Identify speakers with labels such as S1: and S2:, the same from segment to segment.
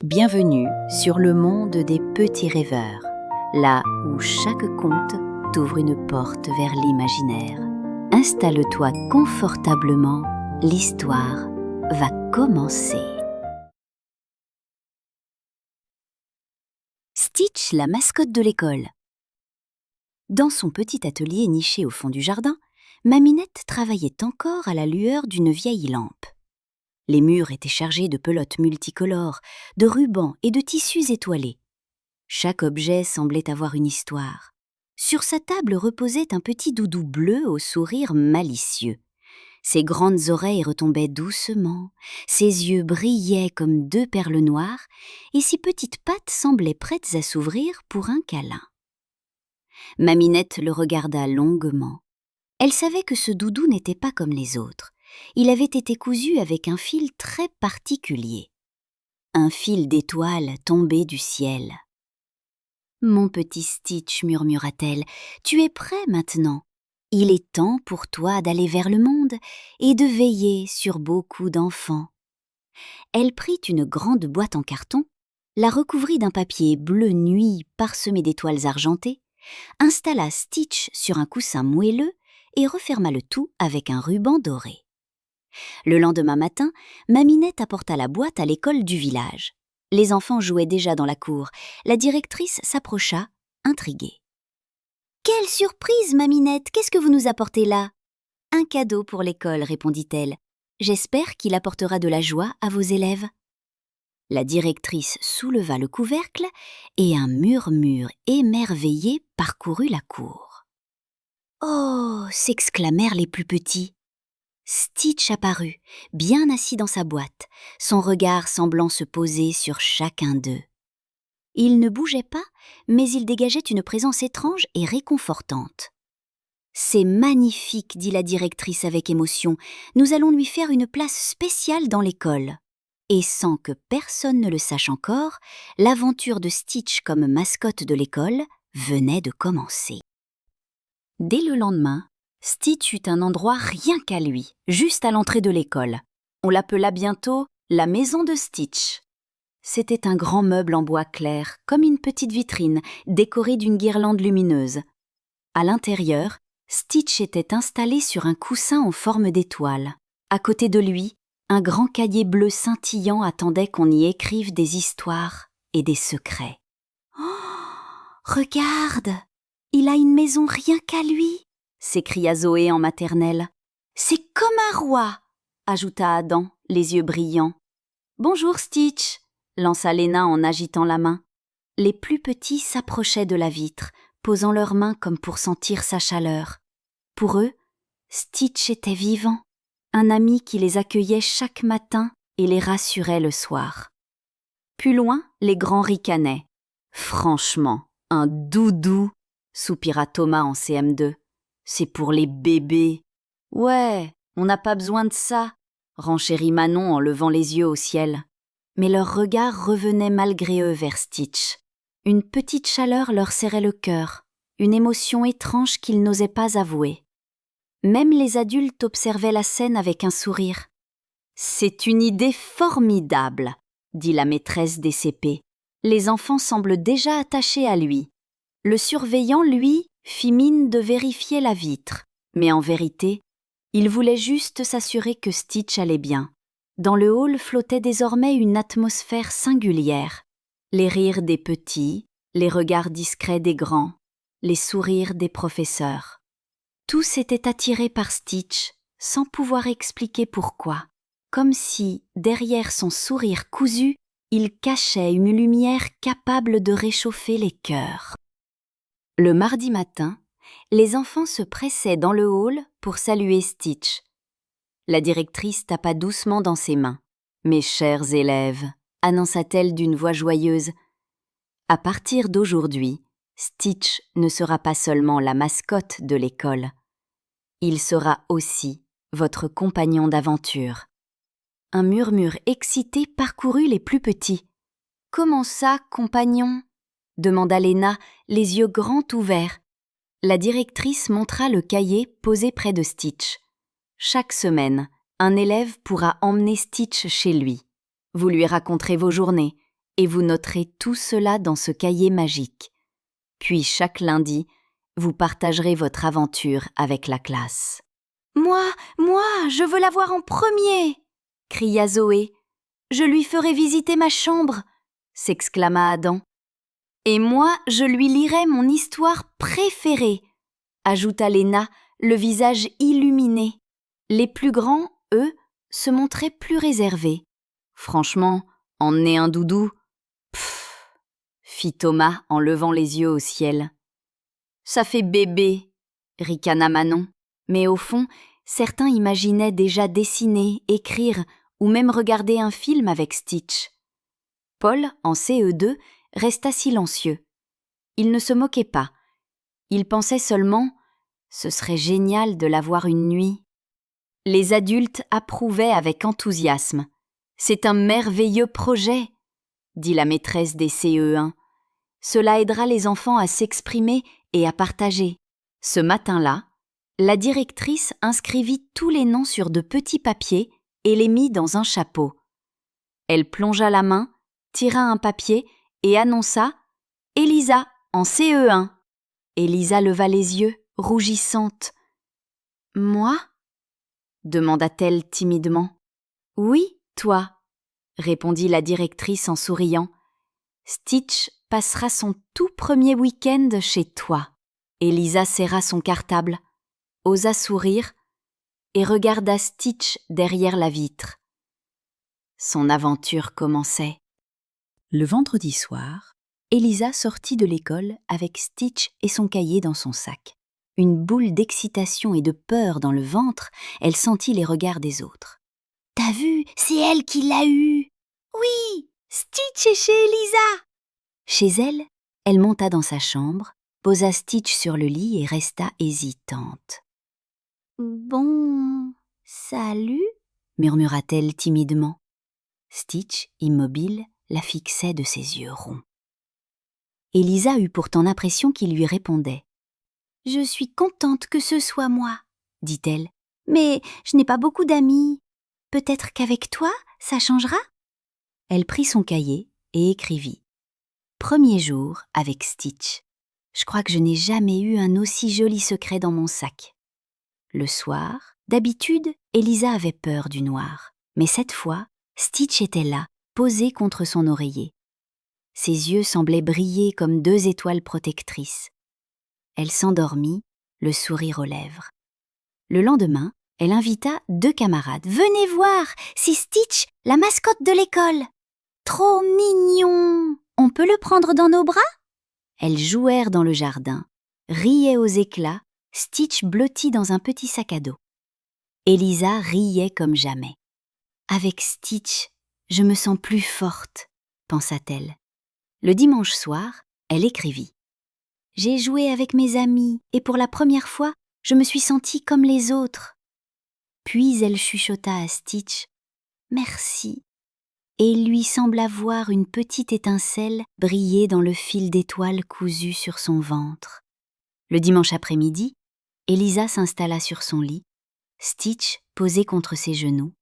S1: Bienvenue sur le monde des petits rêveurs, là où chaque conte t'ouvre une porte vers l'imaginaire. Installe-toi confortablement, l'histoire va commencer. Stitch, la mascotte de l'école. Dans son petit atelier niché au fond du jardin, Maminette travaillait encore à la lueur d'une vieille lampe. Les murs étaient chargés de pelotes multicolores, de rubans et de tissus étoilés. Chaque objet semblait avoir une histoire. Sur sa table reposait un petit doudou bleu au sourire malicieux. Ses grandes oreilles retombaient doucement, ses yeux brillaient comme deux perles noires, et ses petites pattes semblaient prêtes à s'ouvrir pour un câlin. Maminette le regarda longuement. Elle savait que ce doudou n'était pas comme les autres. Il avait été cousu avec un fil très particulier. Un fil d'étoiles tombé du ciel. « Mon petit Stitch, murmura-t-elle, tu es prêt maintenant. Il est temps pour toi d'aller vers le monde et de veiller sur beaucoup d'enfants. » Elle prit une grande boîte en carton, la recouvrit d'un papier bleu nuit parsemé d'étoiles argentées, installa Stitch sur un coussin moelleux et referma le tout avec un ruban doré. Le lendemain matin, Maminette apporta la boîte à l'école du village. Les enfants jouaient déjà dans la cour. La directrice s'approcha, intriguée. « Quelle surprise, Maminette! Qu'est-ce que vous nous apportez là ?»« Un cadeau pour l'école, répondit-elle. J'espère qu'il apportera de la joie à vos élèves. » La directrice souleva le couvercle et un murmure émerveillé parcourut la cour. « Oh !» s'exclamèrent les plus petits. Stitch apparut, bien assis dans sa boîte, son regard semblant se poser sur chacun d'eux. Il ne bougeait pas, mais il dégageait une présence étrange et réconfortante. « C'est magnifique, dit la directrice avec émotion. Nous allons lui faire une place spéciale dans l'école. » Et sans que personne ne le sache encore, l'aventure de Stitch comme mascotte de l'école venait de commencer. Dès le lendemain, Stitch eut un endroit rien qu'à lui, juste à l'entrée de l'école. On l'appela bientôt la maison de Stitch. C'était un grand meuble en bois clair, comme une petite vitrine, décorée d'une guirlande lumineuse. À l'intérieur, Stitch était installé sur un coussin en forme d'étoile. À côté de lui, un grand cahier bleu scintillant attendait qu'on y écrive des histoires et des secrets. « Oh, regarde, il a une maison rien qu'à lui !» s'écria Zoé en maternelle. « C'est comme un roi !» ajouta Adam, les yeux brillants. « Bonjour Stitch !» lança Léna en agitant la main. Les plus petits s'approchaient de la vitre, posant leurs mains comme pour sentir sa chaleur. Pour eux, Stitch était vivant, un ami qui les accueillait chaque matin et les rassurait le soir. Plus loin, les grands ricanaient. « Franchement, un doudou !» soupira Thomas en CM2. C'est pour les bébés. Ouais, on n'a pas besoin de ça, renchérit Manon en levant les yeux au ciel. Mais leur regard revenait malgré eux vers Stitch. Une petite chaleur leur serrait le cœur, une émotion étrange qu'ils n'osaient pas avouer. Même les adultes observaient la scène avec un sourire. « C'est une idée formidable, » dit la maîtresse des CP. Les enfants semblent déjà attachés à lui. Le surveillant, lui, fit mine de vérifier la vitre, mais en vérité, il voulait juste s'assurer que Stitch allait bien. Dans le hall flottait désormais une atmosphère singulière. Les rires des petits, les regards discrets des grands, les sourires des professeurs. Tous étaient attirés par Stitch, sans pouvoir expliquer pourquoi, comme si, derrière son sourire cousu, il cachait une lumière capable de réchauffer les cœurs. Le mardi matin, les enfants se pressaient dans le hall pour saluer Stitch. La directrice tapa doucement dans ses mains. « Mes chers élèves », annonça-t-elle d'une voix joyeuse, « à partir d'aujourd'hui, Stitch ne sera pas seulement la mascotte de l'école. Il sera aussi votre compagnon d'aventure. » Un murmure excité parcourut les plus petits. « Comment ça, compagnon ?» demanda Léna, les yeux grands ouverts. La directrice montra le cahier posé près de Stitch. Chaque semaine, un élève pourra emmener Stitch chez lui. Vous lui raconterez vos journées et vous noterez tout cela dans ce cahier magique. Puis chaque lundi, vous partagerez votre aventure avec la classe. « Moi, je veux la voir en premier !» cria Zoé. « Je lui ferai visiter ma chambre !» s'exclama Adam. « Et moi, je lui lirai mon histoire préférée !» ajouta Léna, le visage illuminé. Les plus grands, eux, se montraient plus réservés. « Franchement, emmener un doudou, pfff !» fit Thomas en levant les yeux au ciel. « Ça fait bébé !» ricana Manon. Mais au fond, certains imaginaient déjà dessiner, écrire ou même regarder un film avec Stitch. Paul, en CE2, resta silencieux. Il ne se moquait pas. Il pensait seulement « ce serait génial de la voir une nuit ». Les adultes approuvaient avec enthousiasme. « C'est un merveilleux projet », dit la maîtresse des CE1. « Cela aidera les enfants à s'exprimer et à partager. » Ce matin-là, la directrice inscrivit tous les noms sur de petits papiers et les mit dans un chapeau. Elle plongea la main, tira un papier et annonça « Elisa, en CE1 ». Elisa leva les yeux, rougissante. « Moi ?» demanda-t-elle timidement. « Oui, toi », répondit la directrice en souriant. « Stitch passera son tout premier week-end chez toi. » Elisa serra son cartable, osa sourire et regarda Stitch derrière la vitre. Son aventure commençait. Le vendredi soir, Elisa sortit de l'école avec Stitch et son cahier dans son sac. Une boule d'excitation et de peur dans le ventre, elle sentit les regards des autres. « T'as vu, c'est elle qui l'a eu !»« Oui, Stitch est chez Elisa !» Chez elle, elle monta dans sa chambre, posa Stitch sur le lit et resta hésitante. « Bon, salut !» murmura-t-elle timidement. Stitch, immobile, la fixait de ses yeux ronds. Elisa eut pourtant l'impression qu'il lui répondait. « Je suis contente que ce soit moi, » dit-elle, « mais je n'ai pas beaucoup d'amis. Peut-être qu'avec toi, ça changera ?» Elle prit son cahier et écrivit. « Premier jour avec Stitch. Je crois que je n'ai jamais eu un aussi joli secret dans mon sac. » Le soir, d'habitude, Elisa avait peur du noir. Mais cette fois, Stitch était là, posé contre son oreiller. Ses yeux semblaient briller comme deux étoiles protectrices. Elle s'endormit, le sourire aux lèvres. Le lendemain, elle invita 2 camarades. « Venez voir, c'est Stitch, la mascotte de l'école. Trop mignon! On peut le prendre dans nos bras ?» Elles jouèrent dans le jardin, riaient aux éclats, Stitch blotti dans un petit sac à dos. Elisa riait comme jamais. « Avec Stitch, je me sens plus forte, » pensa-t-elle. Le dimanche soir, elle écrivit. « J'ai joué avec mes amis et pour la première fois, je me suis sentie comme les autres. » Puis elle chuchota à Stitch « Merci » et il lui sembla voir une petite étincelle briller dans le fil d'étoiles cousu sur son ventre. Le dimanche après-midi, Elisa s'installa sur son lit, Stitch posé contre ses genoux,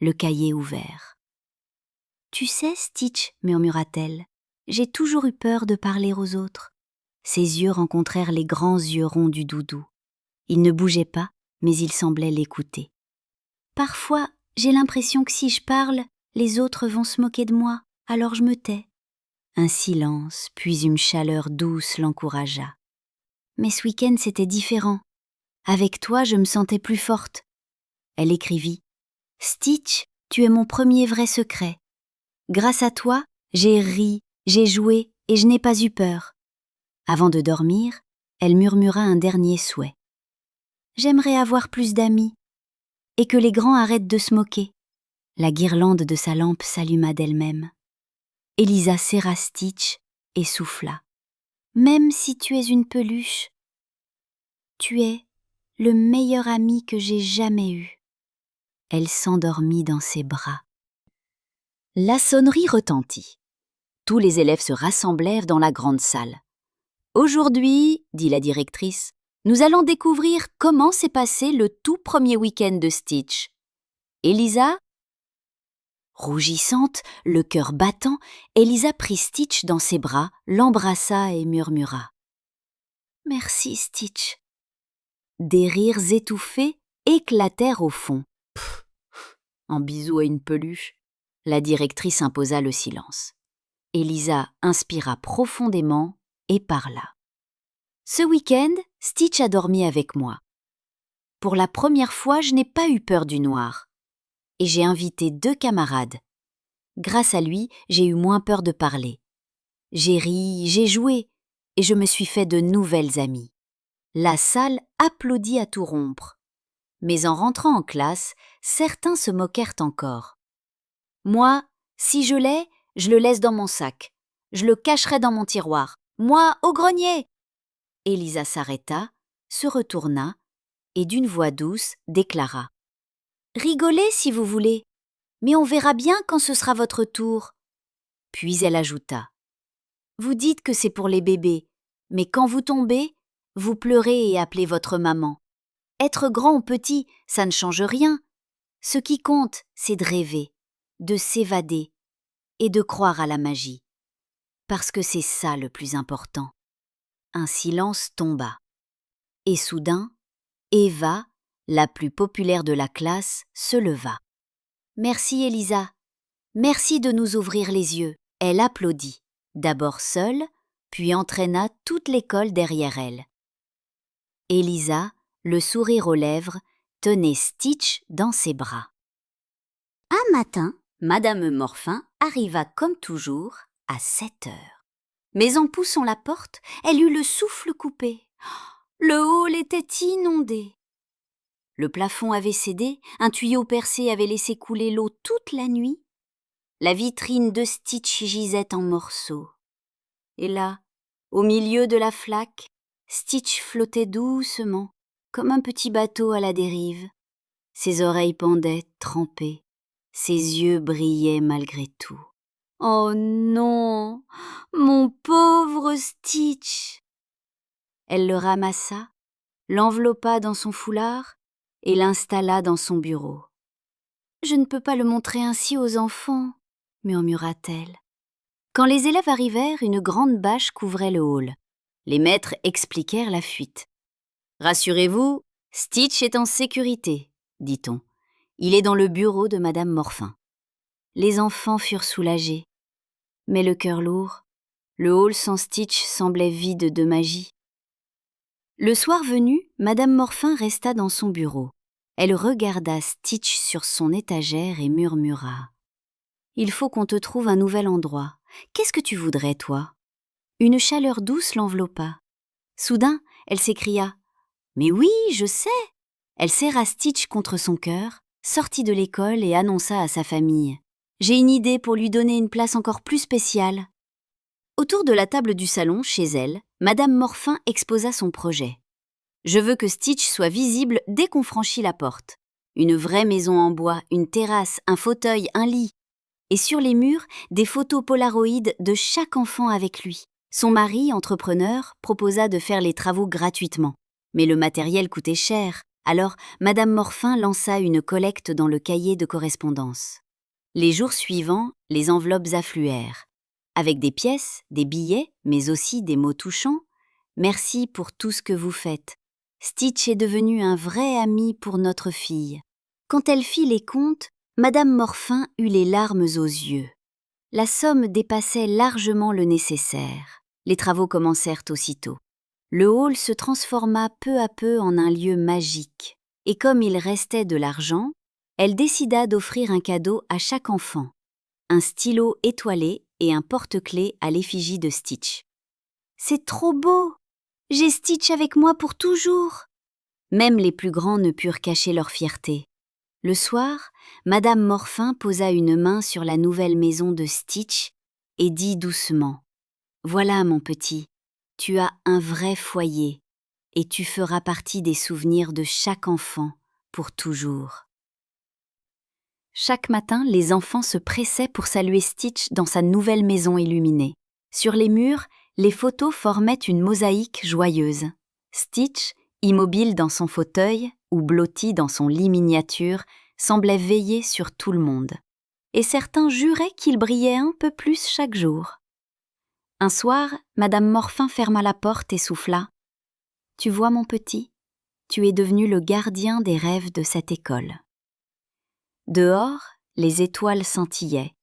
S1: le cahier ouvert. « Tu sais, Stitch, murmura-t-elle, j'ai toujours eu peur de parler aux autres. » Ses yeux rencontrèrent les grands yeux ronds du doudou. Il ne bougeait pas, mais il semblait l'écouter. « Parfois, j'ai l'impression que si je parle, les autres vont se moquer de moi, alors je me tais. » Un silence, puis une chaleur douce l'encouragea. « Mais ce week-end, c'était différent. Avec toi, je me sentais plus forte. » Elle écrivit. « Stitch, tu es mon premier vrai secret. Grâce à toi, j'ai ri, j'ai joué et je n'ai pas eu peur. » Avant de dormir, elle murmura un dernier souhait. « J'aimerais avoir plus d'amis et que les grands arrêtent de se moquer. » La guirlande de sa lampe s'alluma d'elle-même. Elisa serra Stitch et souffla. « Même si tu es une peluche, tu es le meilleur ami que j'ai jamais eu. » Elle s'endormit dans ses bras. La sonnerie retentit. Tous les élèves se rassemblèrent dans la grande salle. « Aujourd'hui, dit la directrice, nous allons découvrir comment s'est passé le tout premier week-end de Stitch. Elisa ? Rougissante, le cœur battant, Elisa prit Stitch dans ses bras, l'embrassa et murmura « Merci, Stitch ». Des rires étouffés éclatèrent au fond. En bisou à une peluche, la directrice imposa le silence. Elisa inspira profondément et parla. Ce week-end, Stitch a dormi avec moi. Pour la première fois, je n'ai pas eu peur du noir. Et j'ai invité 2 camarades. Grâce à lui, j'ai eu moins peur de parler. J'ai ri, j'ai joué, et je me suis fait de nouvelles amies. La salle applaudit à tout rompre. Mais en rentrant en classe, certains se moquèrent encore. Moi, si je l'ai, je le laisse dans mon sac. Je le cacherai dans mon tiroir. Moi, au grenier ! Elisa s'arrêta, se retourna et d'une voix douce déclara « Rigolez si vous voulez, mais on verra bien quand ce sera votre tour. » Puis elle ajouta « Vous dites que c'est pour les bébés, mais quand vous tombez, vous pleurez et appelez votre maman. Être grand ou petit, ça ne change rien. Ce qui compte, c'est de rêver, de s'évader et de croire à la magie. Parce que c'est ça le plus important. » Un silence tomba. Et soudain, Eva, la plus populaire de la classe, se leva. « Merci Elisa, merci de nous ouvrir les yeux. » Elle applaudit, d'abord seule, puis entraîna toute l'école derrière elle. Elisa, le sourire aux lèvres, tenait Stitch dans ses bras. Un matin, Madame Morphin arriva comme toujours à 7 heures. Mais en poussant la porte, elle eut le souffle coupé. Le hall était inondé. Le plafond avait cédé, un tuyau percé avait laissé couler l'eau toute la nuit. La vitrine de Stitch gisait en morceaux. Et là, au milieu de la flaque, Stitch flottait doucement, comme un petit bateau à la dérive. Ses oreilles pendaient, trempées. Ses yeux brillaient malgré tout. « Oh non, mon pauvre Stitch !» Elle le ramassa, l'enveloppa dans son foulard et l'installa dans son bureau. « Je ne peux pas le montrer ainsi aux enfants, » murmura-t-elle. Quand les élèves arrivèrent, une grande bâche couvrait le hall. Les maîtres expliquèrent la fuite. « Rassurez-vous, Stitch est en sécurité, » dit-on. « Il est dans le bureau de Madame Morphin. » Les enfants furent soulagés. Mais le cœur lourd, le hall sans Stitch semblait vide de magie. Le soir venu, Madame Morphin resta dans son bureau. Elle regarda Stitch sur son étagère et murmura « Il faut qu'on te trouve un nouvel endroit. Qu'est-ce que tu voudrais, toi ?» Une chaleur douce l'enveloppa. Soudain, elle s'écria « Mais oui, je sais !» Elle serra Stitch contre son cœur, sortit de l'école et annonça à sa famille « J'ai une idée pour lui donner une place encore plus spéciale. » Autour de la table du salon, chez elle, Madame Morphin exposa son projet. « Je veux que Stitch soit visible dès qu'on franchit la porte. Une vraie maison en bois, une terrasse, un fauteuil, un lit. Et sur les murs, des photos polaroïdes de chaque enfant avec lui. » Son mari, entrepreneur, proposa de faire les travaux gratuitement. Mais le matériel coûtait cher, alors Madame Morphin lança une collecte dans le cahier de correspondance. Les jours suivants, les enveloppes affluèrent. Avec des pièces, des billets, mais aussi des mots touchants. « Merci pour tout ce que vous faites. Stitch est devenu un vrai ami pour notre fille. » Quand elle fit les comptes, Madame Morphin eut les larmes aux yeux. La somme dépassait largement le nécessaire. Les travaux commencèrent aussitôt. Le hall se transforma peu à peu en un lieu magique. Et comme il restait de l'argent, elle décida d'offrir un cadeau à chaque enfant. Un stylo étoilé et un porte-clés à l'effigie de Stitch. « C'est trop beau! J'ai Stitch avec moi pour toujours !» Même les plus grands ne purent cacher leur fierté. Le soir, Madame Morphin posa une main sur la nouvelle maison de Stitch et dit doucement « Voilà, mon petit, tu as un vrai foyer et tu feras partie des souvenirs de chaque enfant pour toujours. » Chaque matin, les enfants se pressaient pour saluer Stitch dans sa nouvelle maison illuminée. Sur les murs, les photos formaient une mosaïque joyeuse. Stitch, immobile dans son fauteuil ou blotti dans son lit miniature, semblait veiller sur tout le monde. et certains juraient qu'il brillait un peu plus chaque jour. Un soir, Madame Morphin ferma la porte et souffla. « Tu vois, mon petit, tu es devenu le gardien des rêves de cette école. » Dehors, les étoiles scintillaient.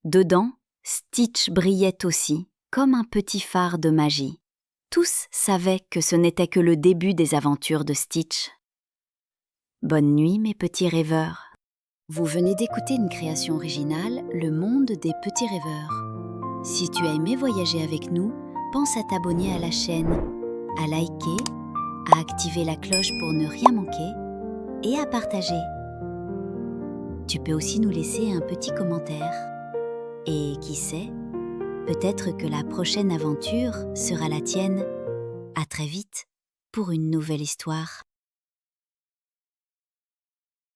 S1: Dedans, Stitch brillait aussi, comme un petit phare de magie. Tous savaient que ce n'était que le début des aventures de Stitch. Bonne nuit, mes petits rêveurs. Vous venez d'écouter une création originale, Le Monde des Petits Rêveurs. Si tu as aimé voyager avec nous, pense à t'abonner à la chaîne, à liker, à activer la cloche pour ne rien manquer et à partager. Tu peux aussi nous laisser un petit commentaire. Et qui sait, peut-être que la prochaine aventure sera la tienne. À très vite pour une nouvelle histoire.